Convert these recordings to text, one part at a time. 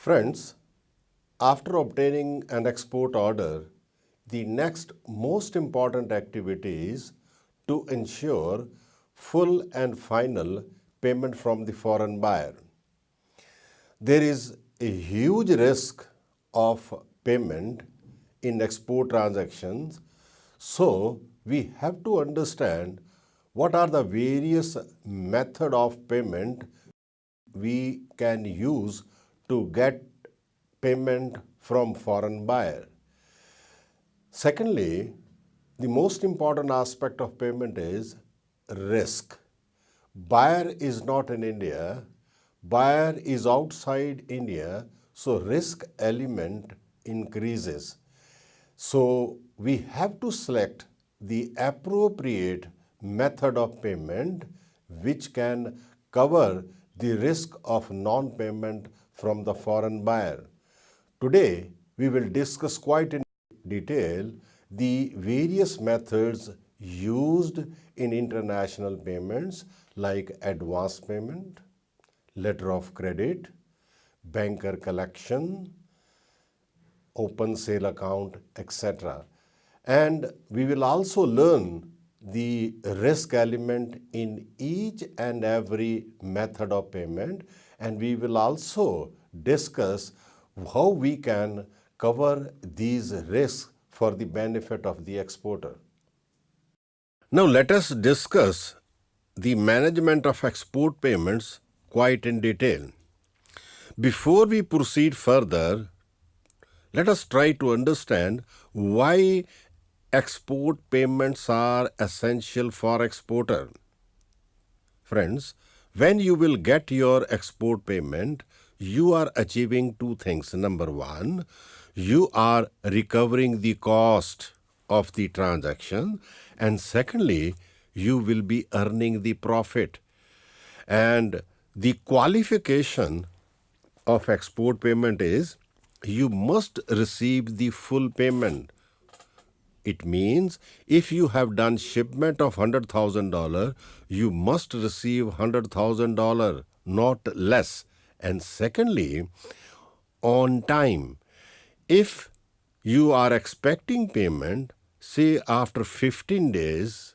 Friends, after obtaining an export order, the next most important activity is to ensure full and final payment from the foreign buyer. There is a huge risk of payment in export transactions, so we have to understand what are the various method of payment we can use to get payment from foreign buyer. Secondly, the most important aspect of payment is risk. Buyer is not in India, buyer is outside India, so risk element increases. So we have to select the appropriate method of payment which can cover the risk of non-payment from the foreign buyer. Today, we will discuss quite in detail the various methods used in international payments like advance payment, letter of credit, banker collection, open sale account, etc. And we will also learn the risk element in each and every method of payment, and we will also discuss how we can cover these risks for the benefit of the exporter. Now let us discuss the management of export payments quite in detail. Before we proceed further, let us try to understand why export payments are essential for exporter. Friends, when you will get your export payment, you are achieving two things. Number one, you are recovering the cost of the transaction, and secondly, you will be earning the profit. And the qualification of export payment is you must receive the full payment. It means if you have done shipment of $100,000, you must receive $100,000, not less. And secondly, on time. If you are expecting payment, say after 15 days,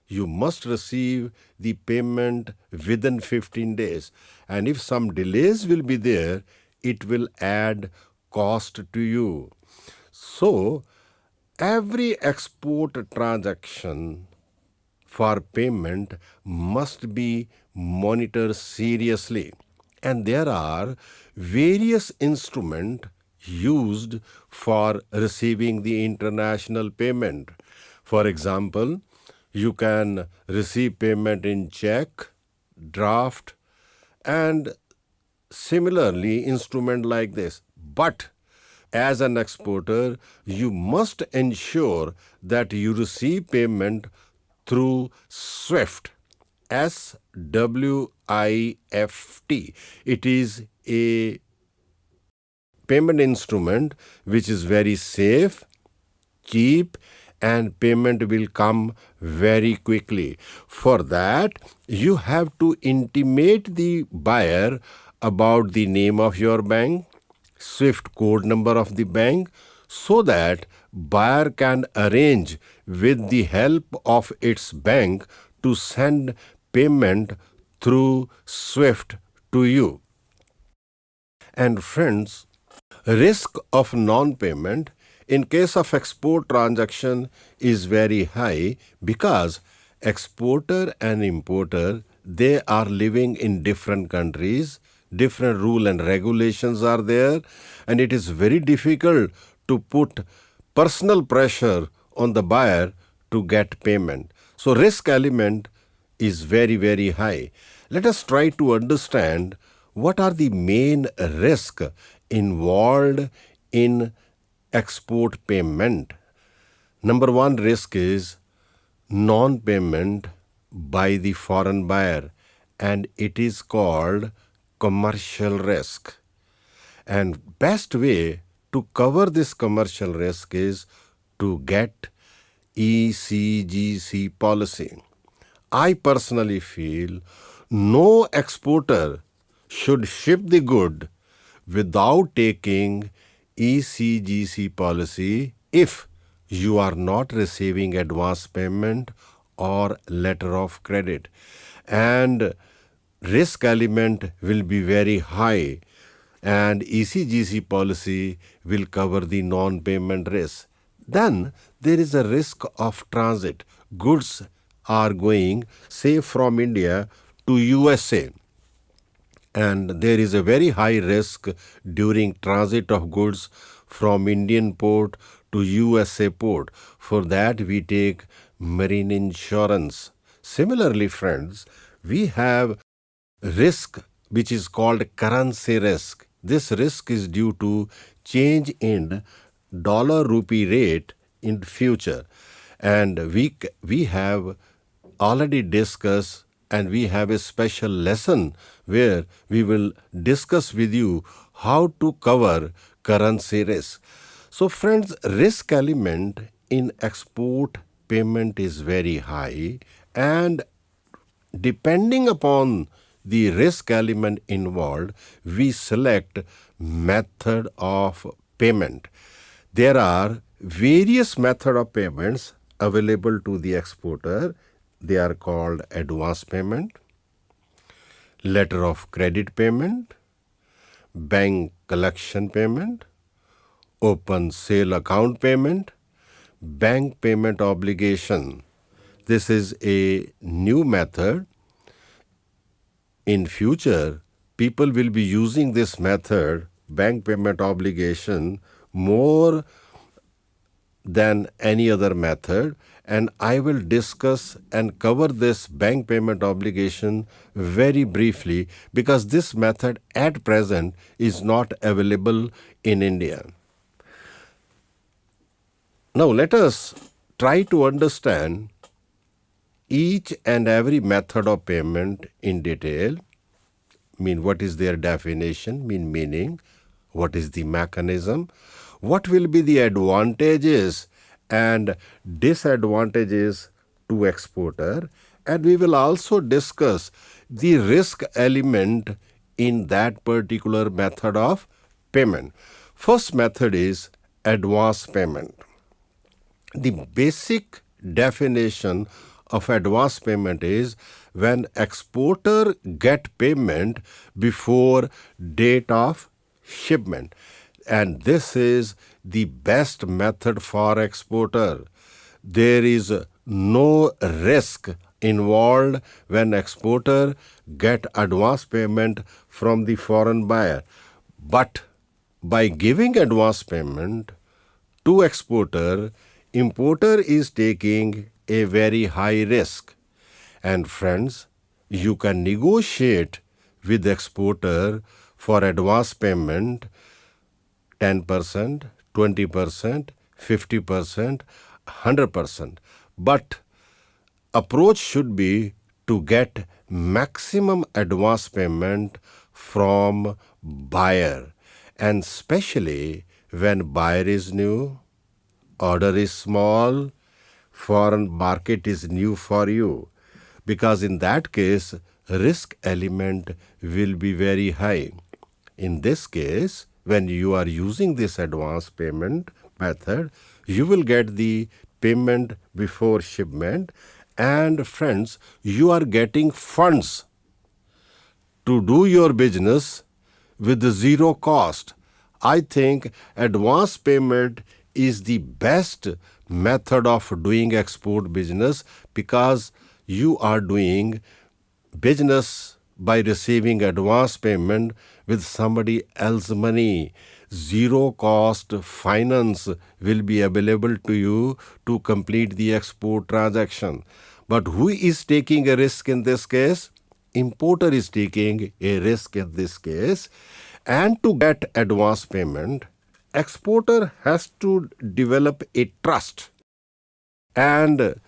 you must receive the payment within 15 days. And if some delays will be there, it will add cost to you. So, every export transaction for payment must be monitored seriously. And there are various instruments used for receiving the international payment. For example, you can receive payment in check, draft, and similarly instrument like this. But as an exporter, you must ensure that you receive payment through SWIFT, SWIFT. It is a payment instrument which is very safe, cheap, and payment will come very quickly. For that, you have to intimate the buyer about the name of your bank, SWIFT code number of the bank, so that buyer can arrange with the help of its bank to send payment through SWIFT to you. And friends, risk of non-payment in case of export transaction is very high because exporter and importer, they are living in different countries, different rule and regulations are there, and it is very difficult to put personal pressure on the buyer to get payment. So risk element is very, very high. Let us try to understand what are the main risks involved in export payment. Number one risk is non-payment by the foreign buyer, and it is called commercial risk. And best way to cover this commercial risk is to get ECGC policy. I personally feel no exporter should ship the good without taking ECGC policy if you are not receiving advance payment or letter of credit. And risk element will be very high, and ECGC policy will cover the non-payment risk. Then there is a risk of transit. Goods are going, say, from India to USA, and there is a very high risk during transit of goods from Indian port to USA port. For that, we take marine insurance. Similarly, friends, we have risk which is called currency risk. This risk is due to change in dollar rupee rate in future, and we have already discussed, and we have a special lesson where we will discuss with you how to cover currency risk. So friends, risk element in export payment is very high, and depending upon the risk element involved, we select method of payment. There are various method of payments available to the exporter. They are called advance payment, letter of credit payment, bank collection payment, open sale account payment, bank payment obligation. This is a new method. In future, people will be using this method, bank payment obligation, more than any other method, and I will discuss and cover this bank payment obligation very briefly because this method at present is not available in India. Now let us try to understand each and every method of payment in detail. What is their definition, meaning, what is the mechanism, what will be the advantages and disadvantages to exporter, and we will also discuss the risk element in that particular method of payment. First method is advance payment. The basic definition of advance payment is when exporter get payment before date of shipment, and this is the best method for exporter. There is no risk involved when exporter get advance payment from the foreign buyer, but by giving advance payment to exporter, importer is taking a very high risk. And friends, you can negotiate with exporter for advance payment 10%, 20%, 50%, 100%. But approach should be to get maximum advance payment from buyer, and especially when buyer is new, order is small, foreign market is new for you, because in that case, risk element will be very high. In this case, when you are using this advance payment method, you will get the payment before shipment, and friends, you are getting funds to do your business with zero cost. I think advance payment is the best method of doing export business because you are doing business by receiving advance payment with somebody else's money. Zero cost finance will be available to you to complete the export transaction. But who is taking a risk in this case? Importer is taking a risk in this case. And to get advance payment, exporter has to develop a trust. And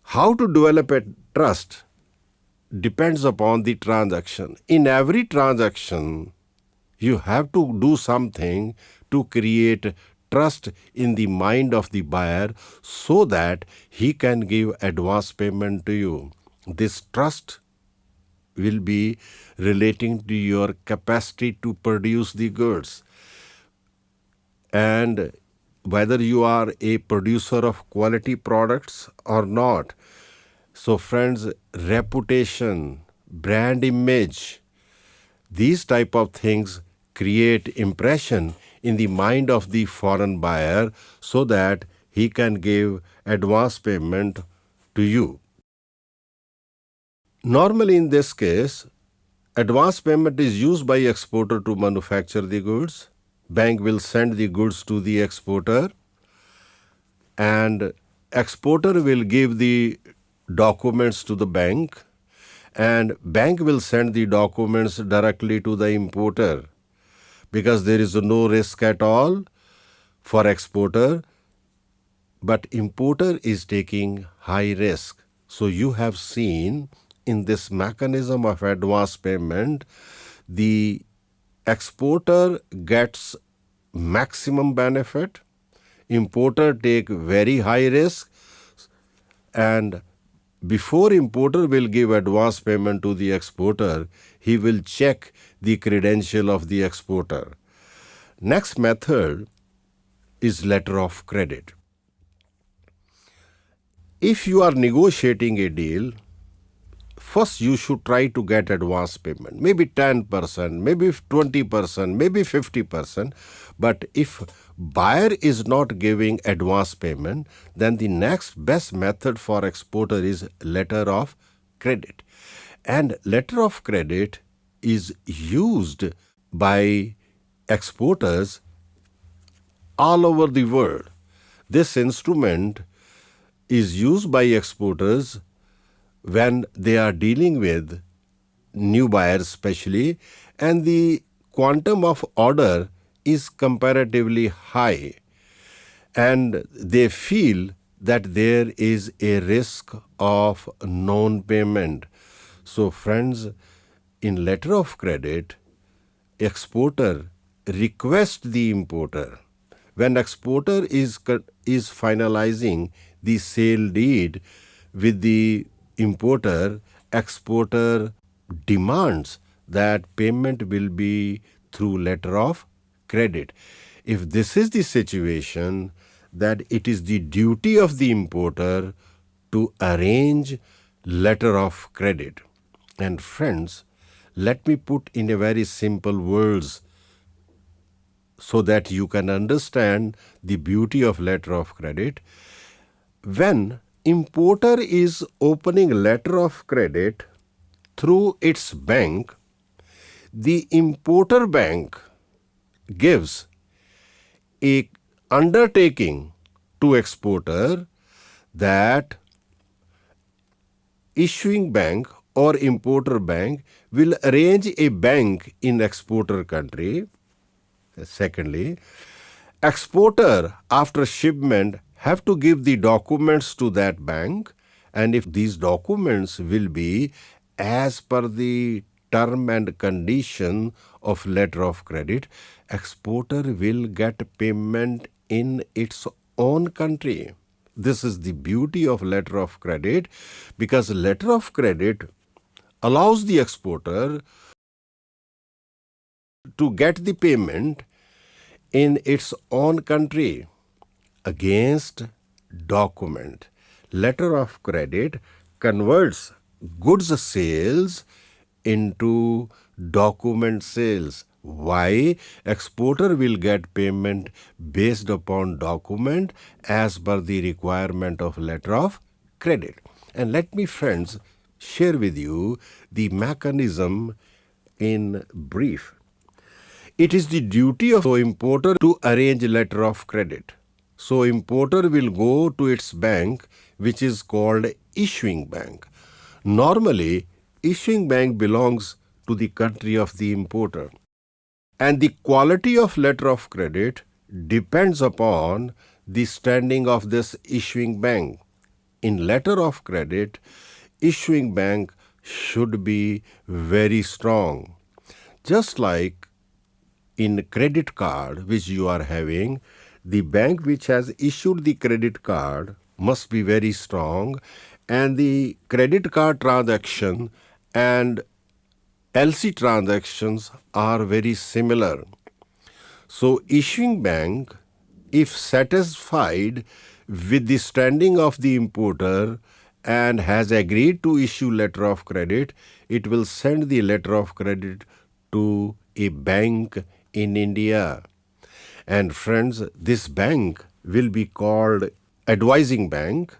how to develop a trust depends upon the transaction. In every transaction, you have to do something to create trust in the mind of the buyer so that he can give advance payment to you. This trust will be relating to your capacity to produce the goods. And whether you are a producer of quality products or not. So friends, reputation, brand image, these type of things create impression in the mind of the foreign buyer so that he can give advance payment to you. Normally in this case, advance payment is used by exporter to manufacture the goods. Bank will send the goods to the exporter and exporter will give the documents to the bank and bank will send the documents directly to the importer because there is no risk at all for exporter, but importer is taking high risk. So you have seen in this mechanism of advance payment, the exporter gets maximum benefit, importer take very high risk, and before importer will give advance payment to the exporter, he will check the credential of the exporter. Next method is letter of credit. If you are negotiating a deal, first you should try to get advance payment, maybe 10%, maybe 20%, maybe 50%. But if buyer is not giving advance payment, then the next best method for exporter is letter of credit. And letter of credit is used by exporters all over the world. This instrument is used by exporters when they are dealing with new buyers especially, and the quantum of order is comparatively high, and they feel that there is a risk of non-payment. So friends, in letter of credit, exporter requests the importer. When exporter is finalizing the sale deed with the importer, exporter demands that payment will be through letter of credit. If this is the situation, that it is the duty of the importer to arrange letter of credit. And friends, let me put in a very simple words so that you can understand the beauty of letter of credit. When importer is opening letter of credit through its bank, the importer bank gives a undertaking to exporter that issuing bank or importer bank will arrange a bank in exporter country. Secondly, exporter after shipment have to give the documents to that bank, and if these documents will be as per the term and condition of letter of credit, exporter will get payment in its own country. This is the beauty of letter of credit, because letter of credit allows the exporter to get the payment in its own country against document. Letter of credit converts goods sales into document sales. Why? Exporter will get payment based upon document as per the requirement of letter of credit. And let me, friends, share with you the mechanism in brief. It is the duty of importer to arrange letter of credit. So importer will go to its bank, which is called issuing bank. Normally, issuing bank belongs to the country of the importer. And the quality of letter of credit depends upon the standing of this issuing bank. In letter of credit, issuing bank should be very strong. Just like in credit card which you are having, the bank which has issued the credit card must be very strong, and the credit card transaction and LC transactions are very similar. So issuing bank, if satisfied with the standing of the importer and has agreed to issue letter of credit, it will send the letter of credit to a bank in India. And friends, this bank will be called advising bank,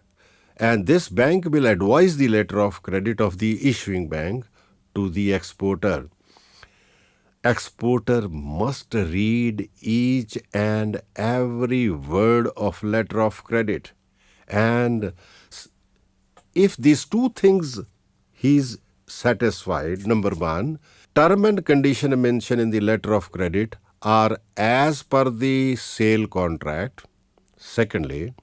and this bank will advise the letter of credit of the issuing bank to the exporter. Exporter must read each and every word of letter of credit, and if these two things he is satisfied, number one, term and condition mentioned in the letter of credit are as per the sale contract. Secondly,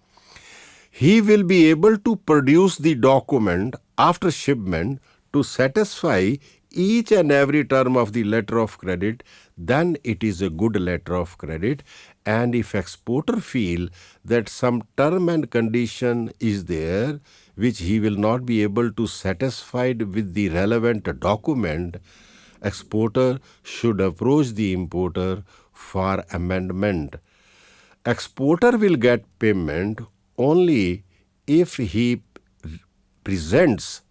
he will be able to produce the document after shipment to satisfy each and every term of the letter of credit, then it is a good letter of credit. And if exporter feel that some term and condition is there which he will not be able to satisfy with the relevant document, exporter should approach the importer for amendment. Exporter will get payment only if he presents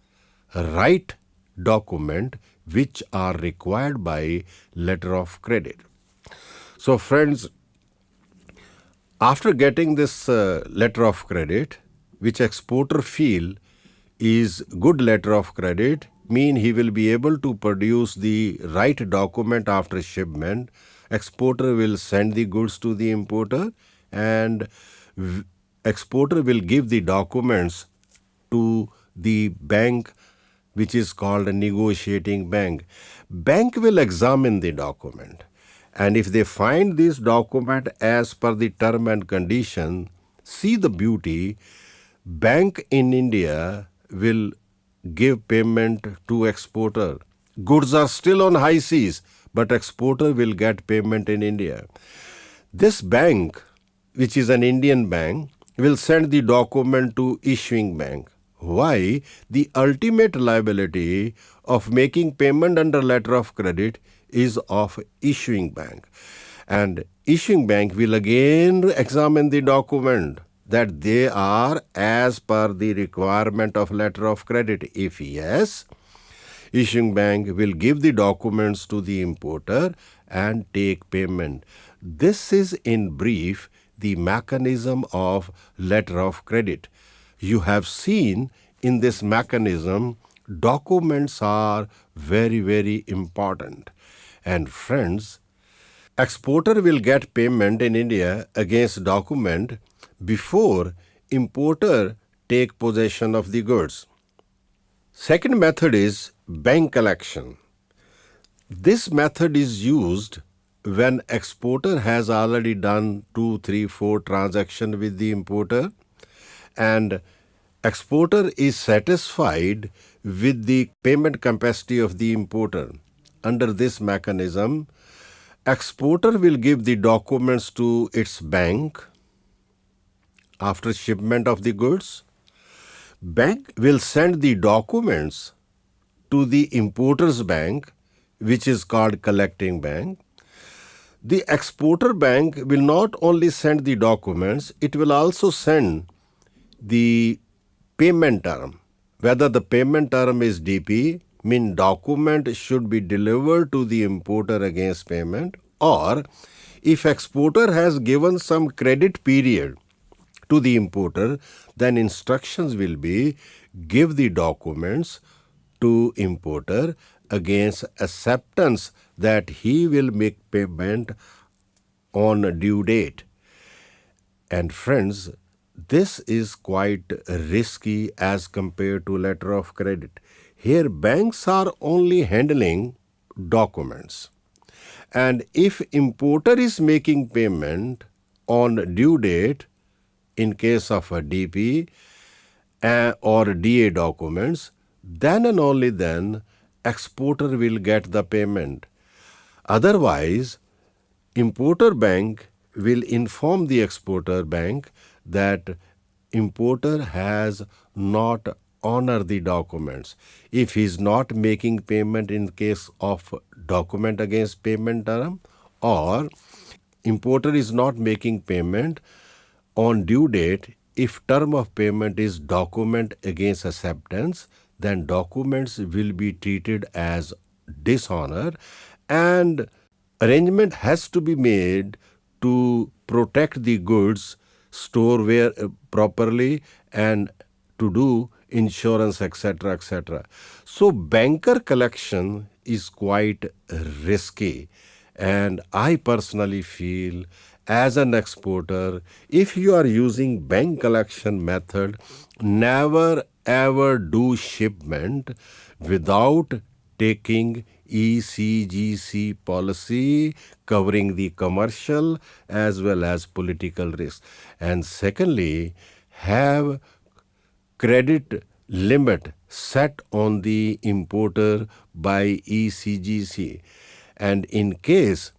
right document which are required by letter of credit. So friends, after getting this letter of credit, which exporter feel is good letter of credit, mean he will be able to produce the right document after shipment, exporter will send the goods to the importer, and exporter will give the documents to the bank which is called a negotiating bank. Bank will examine the document, and if they find this document as per the term and condition, see the beauty, bank in India will give payment to exporter. Goods are still on high seas, but exporter will get payment in India. This bank, which is an Indian bank, will send the document to issuing bank. Why? The ultimate liability of making payment under letter of credit is of issuing bank. And issuing bank will again examine the document that they are as per the requirement of letter of credit. If yes, issuing bank will give the documents to the importer and take payment. This is in brief the mechanism of letter of credit. You have seen in this mechanism, documents are very, very important. And friends, exporter will get payment in India against document before importer take possession of the goods. Second method is bank collection. This method is used when exporter has already done 2, 3, 4 transactions with the importer, and exporter is satisfied with the payment capacity of the importer. Under this mechanism, exporter will give the documents to its bank after shipment of the goods. Bank will send the documents to the importer's bank, which is called collecting bank. The exporter bank will not only send the documents, it will also send the payment term. Whether the payment term is DP, mean document should be delivered to the importer against payment, or if exporter has given some credit period to the importer, then instructions will be give the documents to importer against acceptance that he will make payment on due date. And friends, this is quite risky as compared to letter of credit. Here banks are only handling documents. And if importer is making payment on due date, in case of a DP or DA documents, then and only then exporter will get the payment. Otherwise, importer bank will inform the exporter bank that importer has not honor the documents. If he is not making payment in case of document against payment term, or importer is not making payment on due date, if term of payment is document against acceptance, then documents will be treated as dishonor, and arrangement has to be made to protect the goods, store where properly, and to do insurance, etc., etc. So banker collection is quite risky, and I personally feel as an exporter, if you are using bank collection method, never ever do shipment without taking ECGC policy covering the commercial as well as political risk. And secondly, have credit limit set on the importer by ECGC. And in case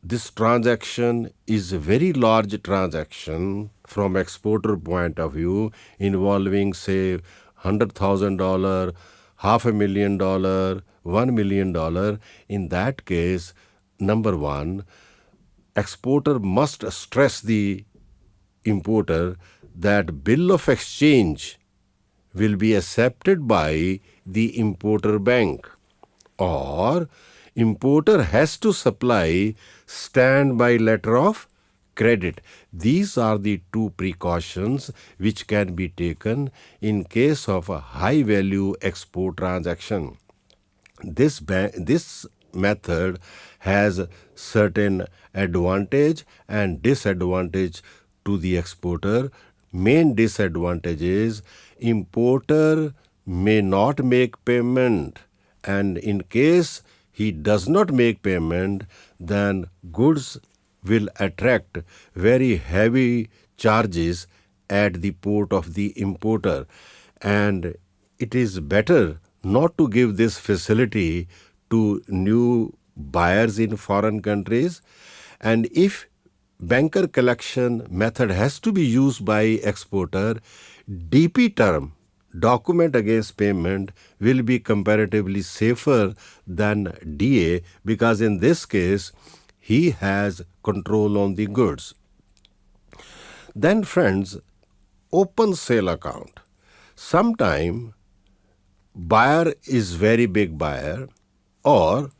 this transaction is a very large transaction from exporter point of view, involving say $100,000, $500,000, $1 million, in that case, number one, exporter must stress the importer that bill of exchange will be accepted by the importer bank, or importer has to supply standby letter of credit. These are the two precautions which can be taken in case of a high value export transaction. This method has certain advantage and disadvantage to the exporter. Main disadvantage is importer may not make payment, and in case he does not make payment, then goods will attract very heavy charges at the port of the importer, and it is better not to give this facility to new buyers in foreign countries. And if banker collection method has to be used by exporter, DP term, document against payment, will be comparatively safer than DA, because in this case he has control on the goods. Then friends, open sale account. Sometime buyer is very big buyer, or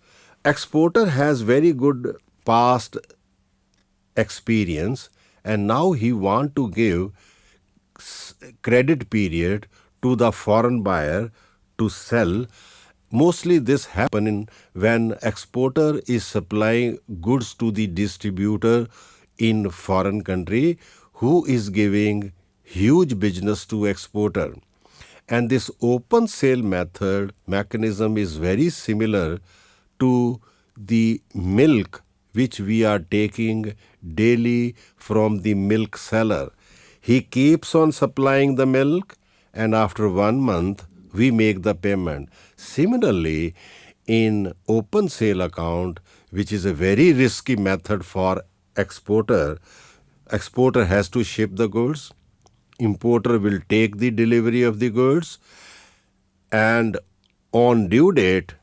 exporter has very good past experience, and now he want to give credit period to the foreign buyer to sell. Mostly this happen when exporter is supplying goods to the distributor in foreign country who is giving huge business to exporter. And this open sale mechanism is very similar to the milk which we are taking daily from the milk seller. He keeps on supplying the milk, and after 1 month we make the payment. Similarly, in open sale account, which is a very risky method for exporter has to ship the goods, importer will take the delivery of the goods, and on due date,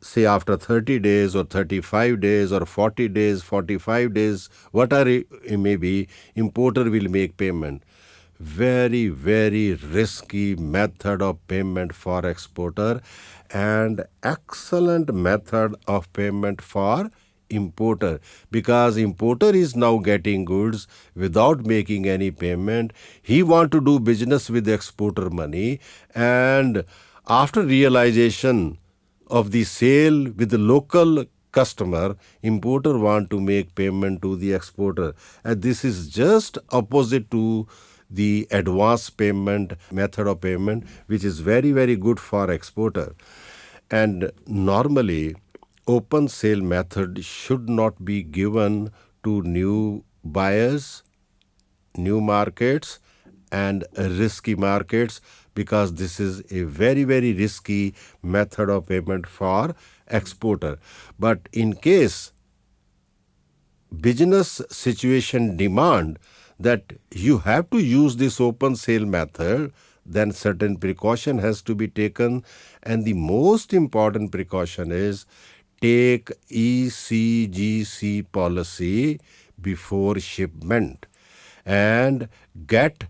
say after 30 days or 35 days or 40 days, 45 days, whatever it may be, importer will make payment. Very, very risky method of payment for exporter, and excellent method of payment for importer, because importer is now getting goods without making any payment. He want to do business with the exporter money, and after realization of the sale with the local customer, importer want to make payment to the exporter. And this is just opposite to the advance payment method of payment, which is very, very good for exporter. And normally, open sale method should not be given to new buyers, new markets, and risky markets, because this is a very, very risky method of payment for exporter. But in case business situation demand that you have to use this open sale method, then certain precaution has to be taken. And the most important precaution is take ECGC policy before shipment and get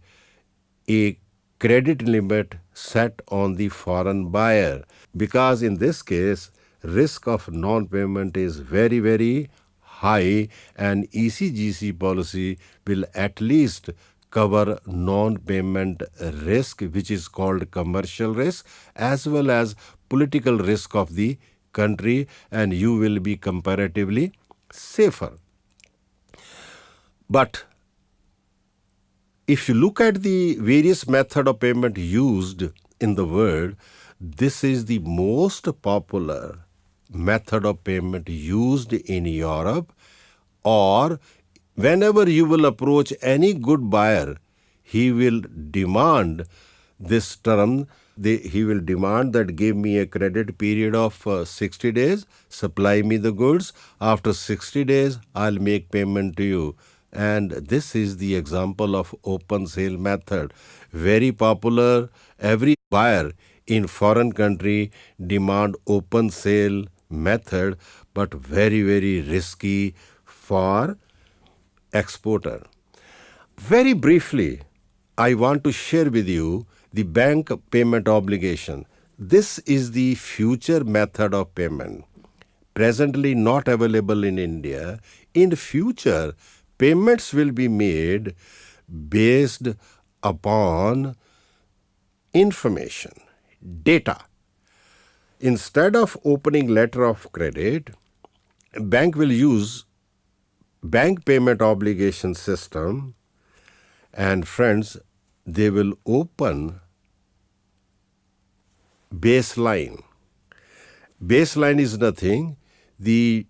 a credit limit set on the foreign buyer, because in this case risk of non-payment is very, very high, and ECGC policy will at least cover non-payment risk, which is called commercial risk, as well as political risk of the country, and you will be comparatively safer. But if you look at the various method of payment used in the world, this is the most popular method of payment used in Europe. Or whenever you will approach any good buyer, he will demand this term. He will demand that give me a credit period of 60 days, supply me the goods. After 60 days, I'll make payment to you. And this is the example of open sale method. Very popular. Every buyer in foreign country demand open sale method, but very, very risky for exporter. Very briefly, I want to share with you the bank payment obligation. This is the future method of payment. Presently not available in India. In future, payments will be made based upon information, data. Instead of opening letter of credit, bank will use bank payment obligation system, and friends, they will open baseline. Baseline is nothing, the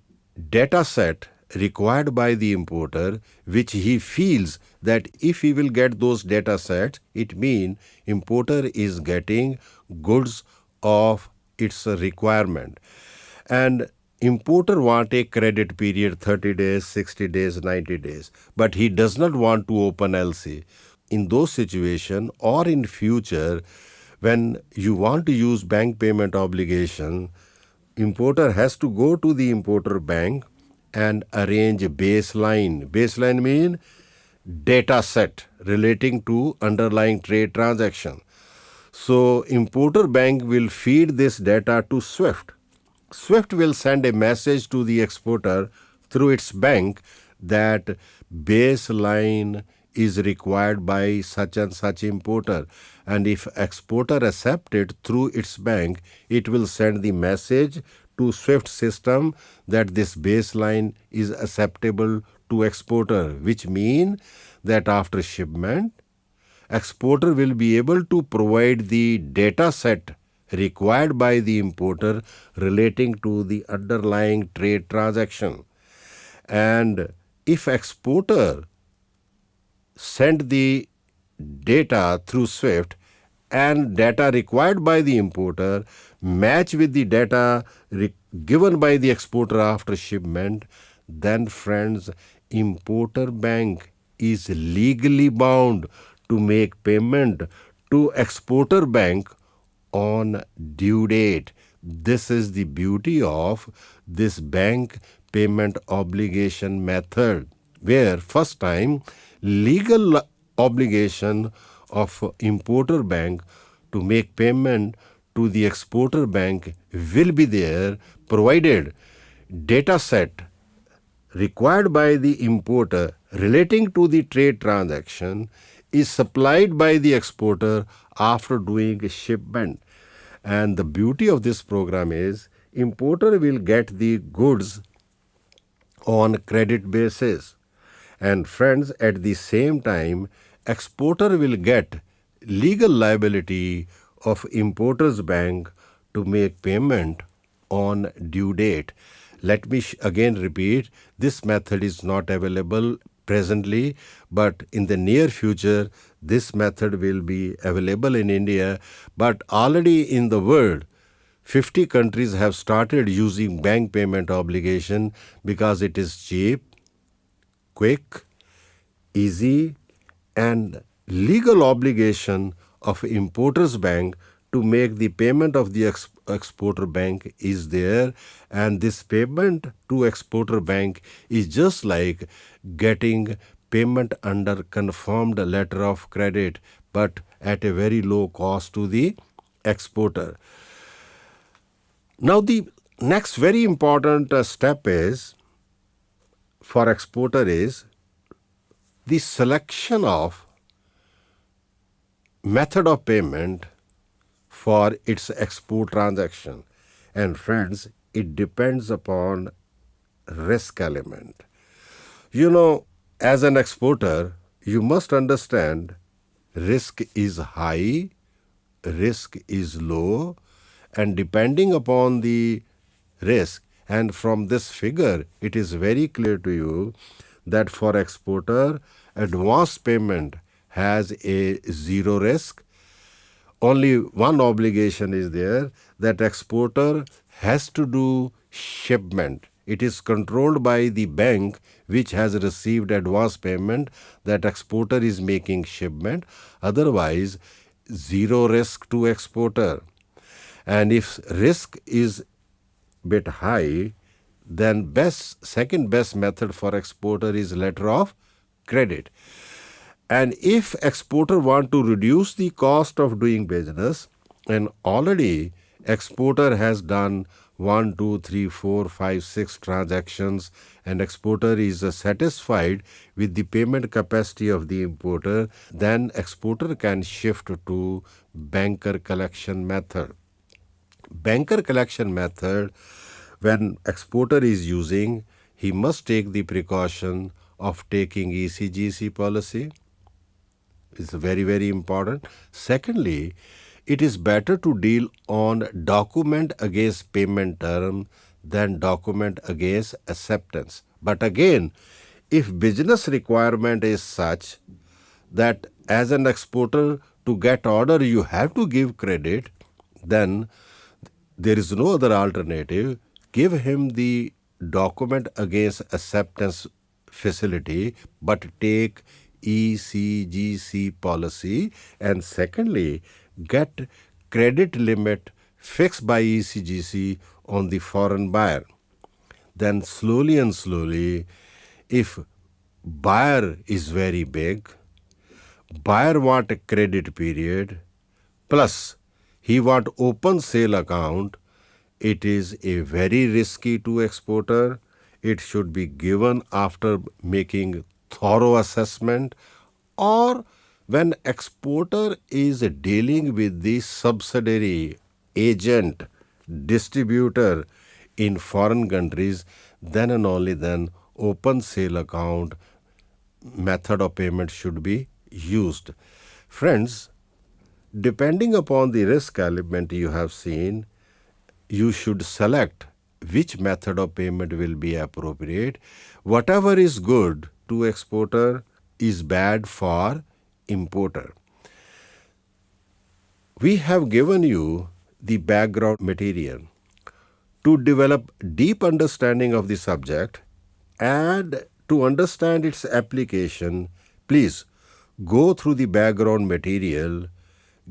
data set required by the importer, which he feels that if he will get those data sets, it means importer is getting goods of its requirement. And importer want a credit period 30 days, 60 days, 90 days, but he does not want to open LC. In those situations or in future, when you want to use bank payment obligation, importer has to go to the importer bank and arrange a baseline. Baseline means data set relating to underlying trade transaction. So importer bank will feed this data to SWIFT. SWIFT will send a message to the exporter through its bank that baseline is required by such and such importer. And if exporter accepts it through its bank, it will send the message to SWIFT system that this baseline is acceptable to exporter, which means that after shipment, exporter will be able to provide the data set required by the importer relating to the underlying trade transaction. And if exporter send the data through SWIFT and data required by the importer match with the data given by the exporter after shipment, then friends, importer bank is legally bound to make payment to exporter bank on due date. This is the beauty of this bank payment obligation method, where first time legal obligation of importer bank to make payment to the exporter bank will be there, provided data set required by the importer relating to the trade transaction is supplied by the exporter after doing a shipment. And the beauty of this program is importer will get the goods on credit basis. And friends, at the same time, exporter will get legal liability of importer's bank to make payment on due date. Let me again repeat, this method is not available presently, but in the near future, this method will be available in India. But already in the world, 50 countries have started using bank payment obligation because it is cheap, quick, easy, and legal obligation of importer's bank to make the payment of the exporter bank is there, and this payment to exporter bank is just like getting payment under confirmed letter of credit, but at a very low cost to the exporter. Now the next very important step is for exporter is the selection of method of payment for its export transaction. And friends, it depends upon risk element. As an exporter, you must understand risk is high, risk is low, and depending upon the risk, and from this figure, it is very clear to you that for exporter, advance payment has a zero risk. Only one obligation is there, that exporter has to do shipment. It is controlled by the bank which has received advance payment, that exporter is making shipment. Otherwise, zero risk to exporter. And if risk is bit high, then second best method for exporter is letter of credit. And if exporter want to reduce the cost of doing business, and already exporter has done 1, 2, 3, 4, 5, 6 transactions, and exporter is satisfied with the payment capacity of the importer, then exporter can shift to banker collection method. Banker collection method, when exporter is using, he must take the precaution of taking ECGC policy. It's very, very important. Secondly, it is better to deal on document against payment term than document against acceptance. But again, if business requirement is such that as an exporter to get order you have to give credit, then there is no other alternative. Give him the document against acceptance facility, but take ECGC policy. And secondly, get credit limit fixed by ECGC on the foreign buyer. Then slowly and slowly, if buyer is very big, buyer want a credit period, plus he want open sale account, it is a very risky to exporter. It should be given after making thorough assessment, or when exporter is dealing with the subsidiary, agent, distributor in foreign countries, then and only then open sale account method of payment should be used. Friends, depending upon the risk element you have seen, you should select which method of payment will be appropriate. Whatever is good to exporter is bad for importer. We have given you the background material. To develop deep understanding of the subject and to understand its application, please go through the background material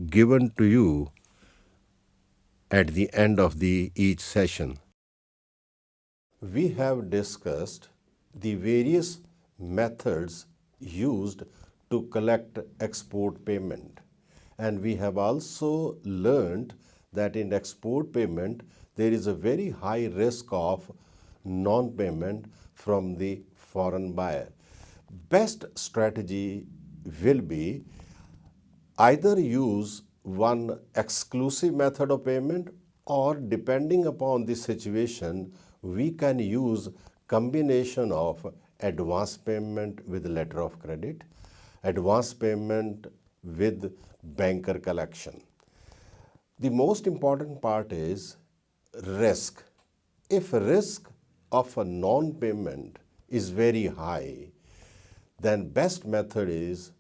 given to you at the end of each session. We have discussed the various methods used to collect export payment, and we have also learned that in export payment there is a very high risk of non-payment from the foreign buyer. Best strategy will be either use one exclusive method of payment, or depending upon the situation, we can use combination of advance payment with letter of credit, advance payment with banker collection. The most important part is risk. If risk of a non-payment is very high, then best method is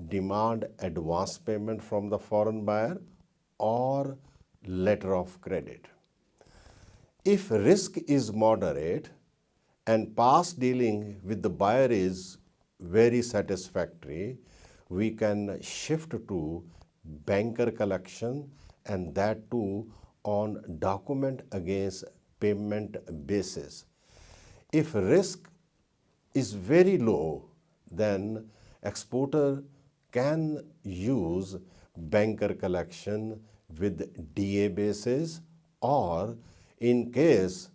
demand advance payment from the foreign buyer or letter of credit. If risk is moderate and past dealing with the buyer is very satisfactory, we can shift to banker collection, and that too on document against payment basis. If risk is very low, then exporter can use banker collection with DA basis, or in case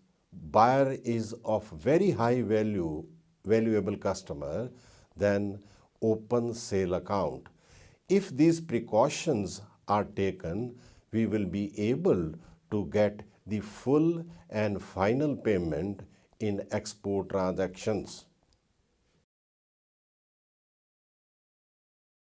buyer is of very high valuable customer, then open sale account. If these precautions are taken, we will be able to get the full and final payment in export transactions.